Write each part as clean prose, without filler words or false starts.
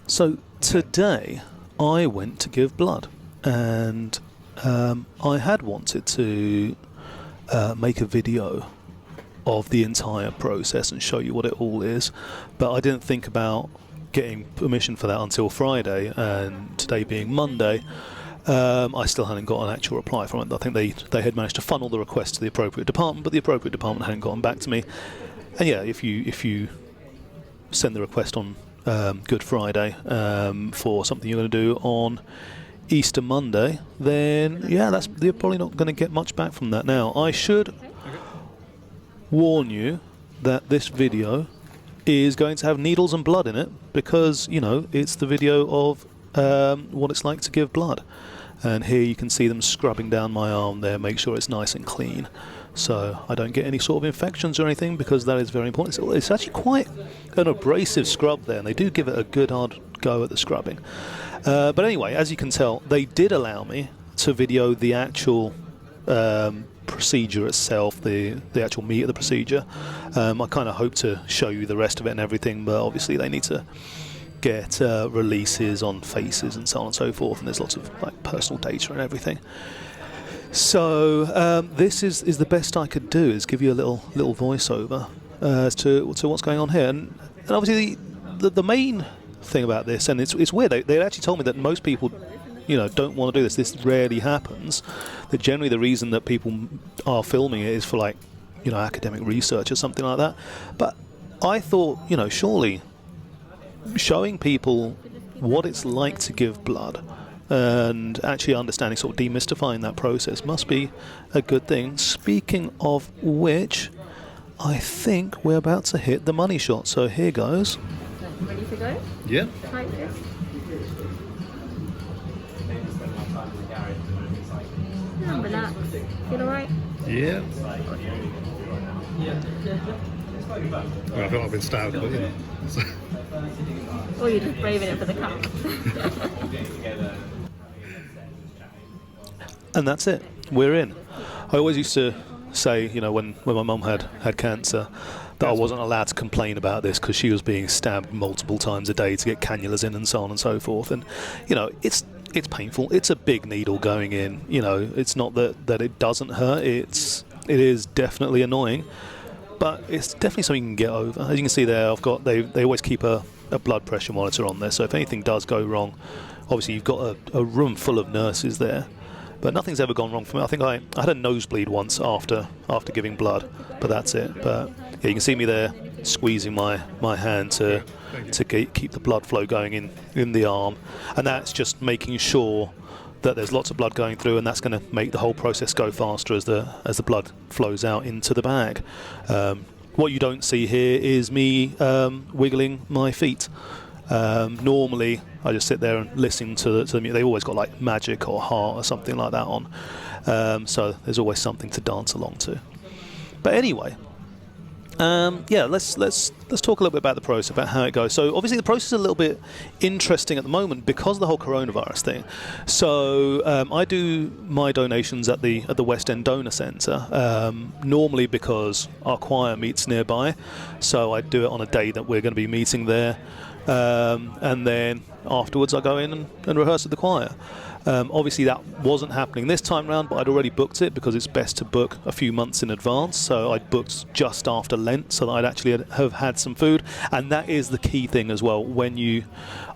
So today I went to give blood, and I had wanted to make a video of the entire process and show you what it all is, but I didn't think about getting permission for that until Friday, and today being Monday, I still hadn't got an actual reply from it. I think they had managed to funnel the request to the appropriate department, but the appropriate department hadn't gotten back to me. And yeah, if you send the request on Good Friday for something you're going to do on Easter Monday, then yeah, you're probably not going to get much back from that. Now, I should warn you that this video is going to have needles and blood in it, because, you know, it's the video of what it's like to give blood. And here you can see them scrubbing down my arm there, make sure it's nice and clean, so I don't get any sort of infections or anything, because that is very important. It's actually quite an abrasive scrub there, and they do give it a good hard go at the scrubbing. But anyway, as you can tell, they did allow me to video the actual procedure itself, the actual meat of the procedure. I kind of hope to show you the rest of it and everything, but obviously they need to get releases on faces and so on and so forth, and there's lots of like personal data and everything. So this is the best I could do, is give you a little voiceover as to what's going on here. And obviously the main thing about this, and it's weird, they actually told me that most people, you know, don't want to do this. This rarely happens. That generally the reason that people are filming it is for, like, you know, academic research or something like that. But I thought, you know, surely showing people what it's like to give blood and actually understanding, sort of demystifying that process, must be a good thing. Speaking of which, I think we're about to hit the money shot. So here goes. Ready to go? Yeah. Like this. Relax. Feel alright? Yeah. Well, I feel like I've been stabbed, but you know. Or you're just braving it for the cup. And that's it. We're in. I always used to say, you know, when my mum had cancer, that I wasn't allowed to complain about this because she was being stabbed multiple times a day to get cannulas in and so on and so forth. And, you know, it's painful. It's a big needle going in. You know, it's not that it doesn't hurt. It is definitely annoying, but it's definitely something you can get over. As you can see there, they always keep a blood pressure monitor on there. So if anything does go wrong, obviously you've got a room full of nurses there. But nothing's ever gone wrong for me. I think I had a nosebleed once after giving blood, but that's it. But yeah, you can see me there squeezing my hand to keep the blood flow going in the arm, and that's just making sure that there's lots of blood going through, and that's going to make the whole process go faster as the blood flows out into the bag. What you don't see here is me wiggling my feet. Normally I just sit there and listen to the music. They've always got like Magic or Heart or something like that on, so there's always something to dance along to. But anyway, yeah, let's talk a little bit about the process, about how it goes. So obviously the process is a little bit interesting at the moment because of the whole coronavirus thing. So I do my donations at the West End Donor Centre, normally because our choir meets nearby, so I do it on a day that we're going to be meeting there, and then afterwards I go in and rehearse with the choir. Obviously that wasn't happening this time round, but I'd already booked it because it's best to book a few months in advance. So I booked just after Lent so that I'd actually have had some food. And that is the key thing as well. When you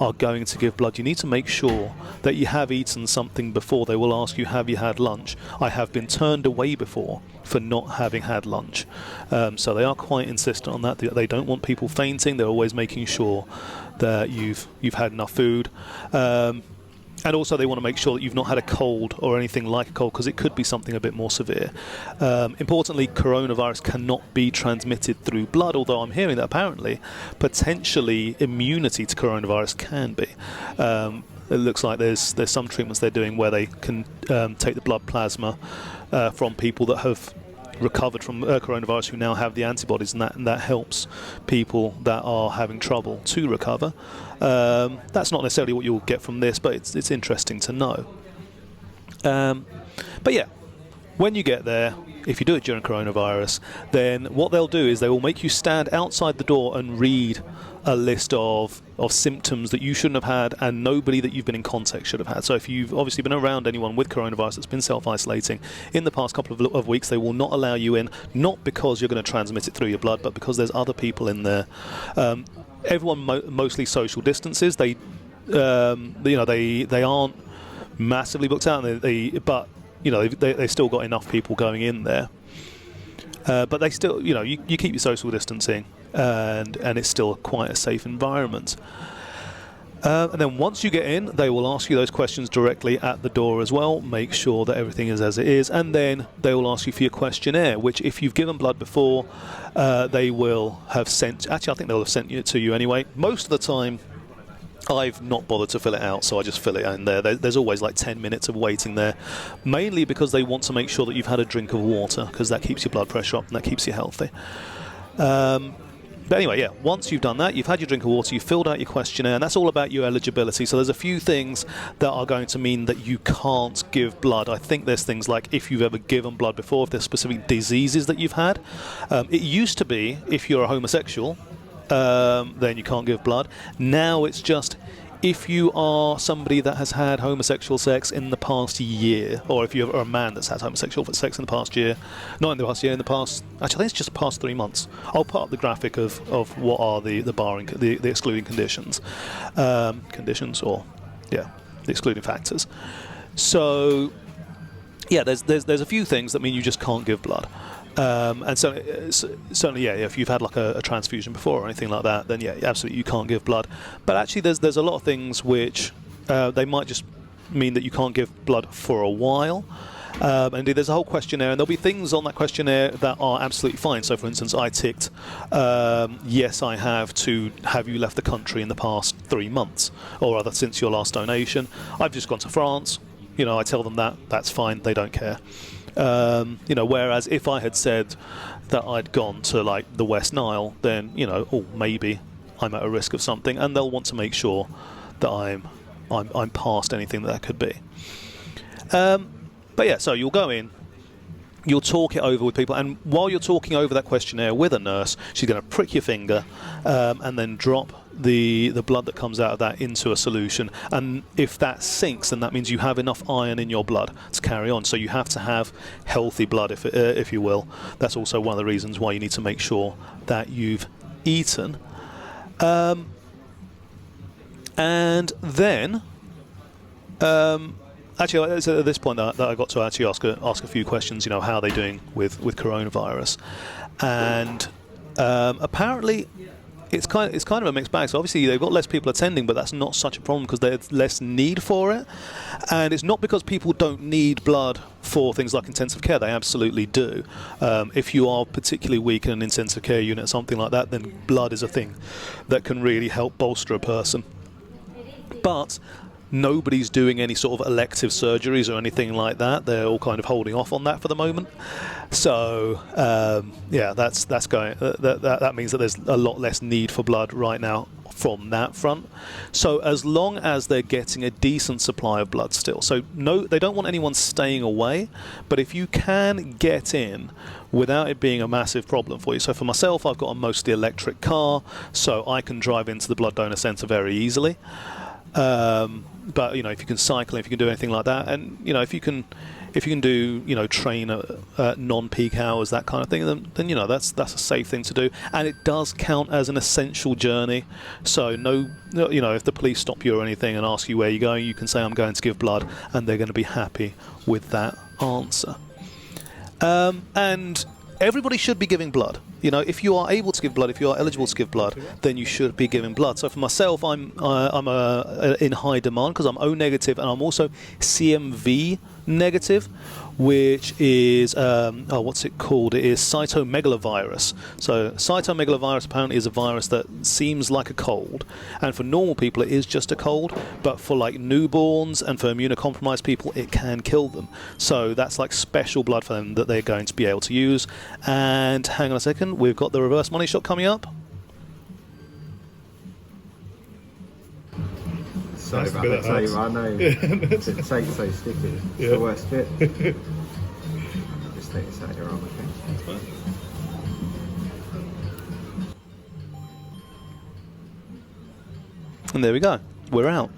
are going to give blood, you need to make sure that you have eaten something before. They will ask you, have you had lunch? I have been turned away before for not having had lunch. So they are quite insistent on that. They don't want people fainting. They're always making sure that you've had enough food. And also they want to make sure that you've not had a cold or anything like a cold, because it could be something a bit more severe. Importantly, coronavirus cannot be transmitted through blood, although I'm hearing that apparently potentially immunity to coronavirus can be. It looks like there's some treatments they're doing where they can take the blood plasma from people that have recovered from coronavirus who now have the antibodies, and that helps people that are having trouble to recover. That's not necessarily what you'll get from this, but it's interesting to know. But yeah, when you get there, if you do it during coronavirus, then what they'll do is they will make you stand outside the door and read a list of symptoms that you shouldn't have had and nobody that you've been in contact should have had. So if you've obviously been around anyone with coronavirus that's been self-isolating in the past couple of weeks, they will not allow you in, not because you're going to transmit it through your blood, but because there's other people in there. Everyone mostly social distances. They aren't massively booked out, but they still got enough people going in there. But they still, you keep your social distancing, and it's still quite a safe environment. And then once you get in, they will ask you those questions directly at the door as well. Make sure that everything is as it is, and then they will ask you for your questionnaire, which if you've given blood before, they will have sent. Actually, I think they'll have sent it to you anyway. Most of the time, I've not bothered to fill it out, so I just fill it in there. There's always like 10 minutes of waiting there, mainly because they want to make sure that you've had a drink of water, because that keeps your blood pressure up and that keeps you healthy. But anyway, yeah, once you've done that, you've had your drink of water, you've filled out your questionnaire, and that's all about your eligibility. So there's a few things that are going to mean that you can't give blood. I think there's things like if you've ever given blood before, if there's specific diseases that you've had. It used to be if you're a homosexual, then you can't give blood. Now it's just if you are somebody that has had homosexual sex in the past year, or if you're a man that's had homosexual sex in the past year, not in the past year, in the past, actually I think it's just the past 3 months. I'll put up the graphic of what are the barring, the excluding conditions, the excluding factors. So yeah, there's a few things that mean you just can't give blood. And so certainly, yeah, if you've had like a transfusion before or anything like that, then yeah, absolutely you can't give blood. But actually, there's a lot of things which they might just mean that you can't give blood for a while. And indeed, there's a whole questionnaire, and there'll be things on that questionnaire that are absolutely fine. So, for instance, I ticked, yes, I have you left the country in the past 3 months, or rather since your last donation. I've just gone to France. I tell them that's fine. They don't care. Whereas if I had said that I'd gone to like the West Nile, then maybe I'm at a risk of something, and they'll want to make sure that I'm past anything that could be. But yeah, so you'll go in, you'll talk it over with people, and while you're talking over that questionnaire with a nurse, she's going to prick your finger and then drop the blood that comes out of that into a solution. And if that sinks, then that means you have enough iron in your blood to carry on. So you have to have healthy blood, if you will. That's also one of the reasons why you need to make sure that you've eaten. And then... actually, it's at this point that I got to actually ask a few questions. How are they doing with coronavirus? And apparently, it's kind of a mixed bag. So obviously, they've got less people attending, but that's not such a problem because there's less need for it. And it's not because people don't need blood for things like intensive care. They absolutely do. If you are particularly weak in an intensive care unit or something like that, then blood is a thing that can really help bolster a person. But nobody's doing any sort of elective surgeries or anything like that. They're all kind of holding off on that for the moment. So yeah, that's going. That means that there's a lot less need for blood right now from that front. So as long as they're getting a decent supply of blood still, so no, they don't want anyone staying away. But if you can get in without it being a massive problem for you. So for myself, I've got a mostly electric car, so I can drive into the blood donor centre very easily. But if you can cycle, if you can do anything like that, and if you can do train at non-peak hours, that kind of thing, then that's a safe thing to do, and it does count as an essential journey. So if the police stop you or anything and ask you where you're going, you can say I'm going to give blood, and they're going to be happy with that answer. And everybody should be giving blood. If you are able to give blood, if you are eligible to give blood, then you should be giving blood. So for myself, I'm in high demand because I'm O negative and I'm also CMV negative, which is what's it called? It is cytomegalovirus. So cytomegalovirus apparently is a virus that seems like a cold, and for normal people it is just a cold, but for like newborns and for immunocompromised people it can kill them. So that's like special blood for them that they're going to be able to use. And hang on a second, we've got the reverse money shot coming up. Sorry about that, I know. It's so sticky. It's the worst bit. take this out of your arm, okay? And there we go. We're out.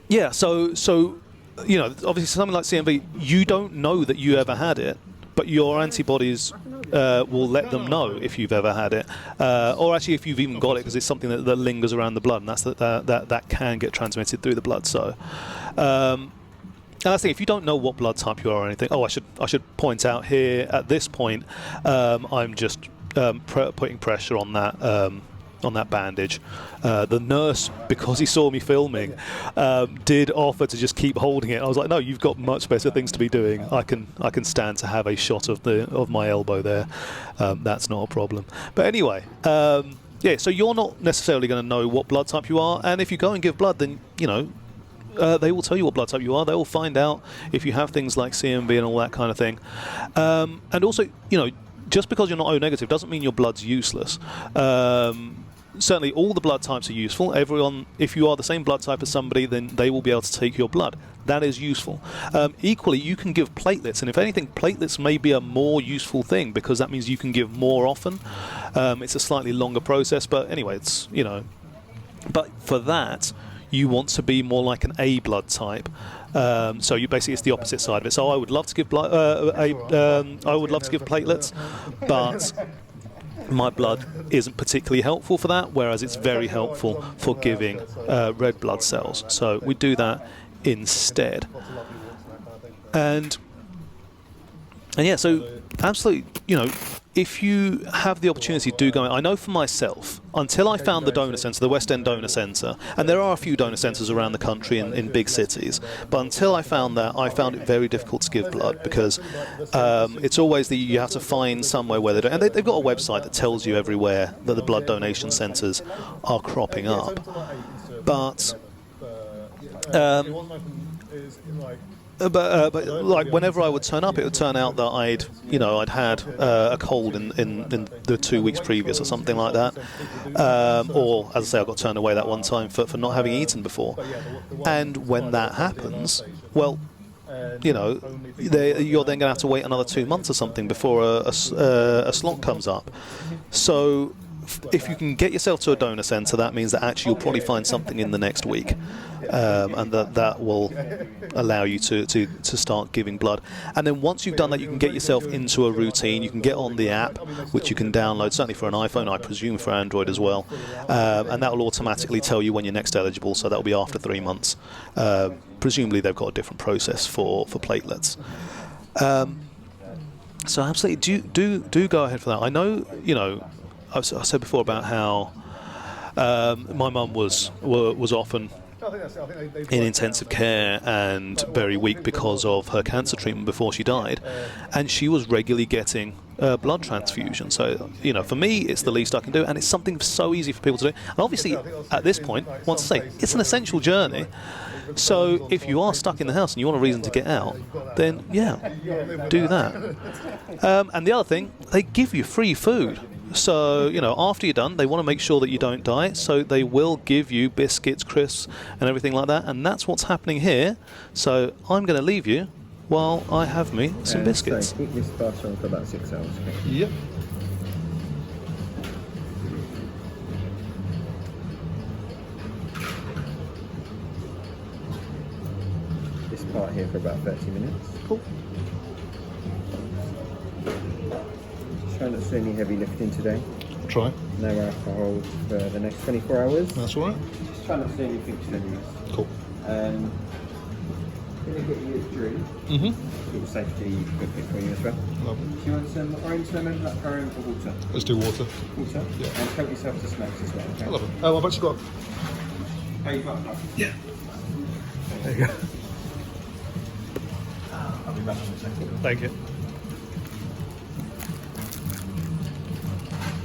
Yeah, so you know, obviously something like CMV, you don't know that you ever had it, but your antibodies will let them know if you've ever had it, or actually if you've even got it, because it's something that lingers around the blood, and that can get transmitted through the blood. So, and I think if you don't know what blood type you are or anything, I should point out here at this point, I'm just putting pressure on that bandage. The nurse, because he saw me filming, did offer to just keep holding it. I was like, no, you've got much better things to be doing. I can stand to have a shot of my elbow there. That's not a problem. But anyway, yeah. So you're not necessarily going to know what blood type you are, and if you go and give blood, then you know. They will tell you what blood type you are. They will find out if you have things like CMV and all that kind of thing. And also, you know, just because you're not O negative doesn't mean your blood's useless. Certainly, all the blood types are useful. Everyone, if you are the same blood type as somebody, then they will be able to take your blood. That is useful. Equally, you can give platelets, and if anything, platelets may be a more useful thing because that means you can give more often. It's a slightly longer process, but anyway, it's, you know. But for that, you want to be more like an A blood type. So you basically, it's the opposite side of it. So I would love to give blood. I would love to give platelets, but my blood isn't particularly helpful for that. Whereas it's very helpful for giving red blood cells. So we do that instead. And yeah, so absolutely, you know, if you have the opportunity, do go. I know for myself, until I found the donor centre, the West End Donor Centre, and there are a few donor centres around the country in big cities, but until I found that, I found it very difficult to give blood because it's always that you have to find somewhere where they do. And they've got a website that tells you everywhere that the blood donation centres are cropping up. But like whenever I would turn up, it would turn out that I'd had a cold in the 2 weeks previous or something like that, or as I say, I got turned away that one time for not having eaten before. And when that happens, well, you know, you're then going to have to wait another 2 months or something before a slot comes up. So if you can get yourself to a donor centre, that means that actually you'll probably find something in the next week, and that will allow you to start giving blood. And then once you've done that, you can get yourself into a routine. You can get on the app, which you can download, certainly for an iPhone, I presume for Android as well, and that will automatically tell you when you're next eligible, so that will be after 3 months. Presumably they've got a different process for platelets. So absolutely, do go ahead for that. I know, you know, I said before about how my mum was often in intensive care and very weak because of her cancer treatment before she died, and she was regularly getting blood transfusion. So, you know, for me, it's the least I can do, and it's something so easy for people to do. And obviously, at this point, once I say, it's an essential journey. So if you are stuck in the house and you want a reason to get out, then yeah, do that. And the other thing, they give you free food. So, you know, after you're done, they want to make sure that you don't die, so they will give you biscuits, crisps, and everything like that, and that's what's happening here. So I'm going to leave you while I have me some biscuits. So keep this fast on for about 6 hours. Okay? Yep. This part here for about 30 minutes. Cool. Try not to do any heavy lifting today. Try. No alcohol for the next 24 hours. That's all right. Just try not to do anything strenuous. Cool. Going to get you a drink. Mm-hmm. Get safety equipment for you as well. Lovely. Do you want some orange lemon, blackcurrant, or water? Let's do water. Water? Yeah. And help yourself to smokes as well. Okay? I love it. Oh, I've actually got... Oh, you've got one? Yeah. There you go. I'll be back in a second. Thank you.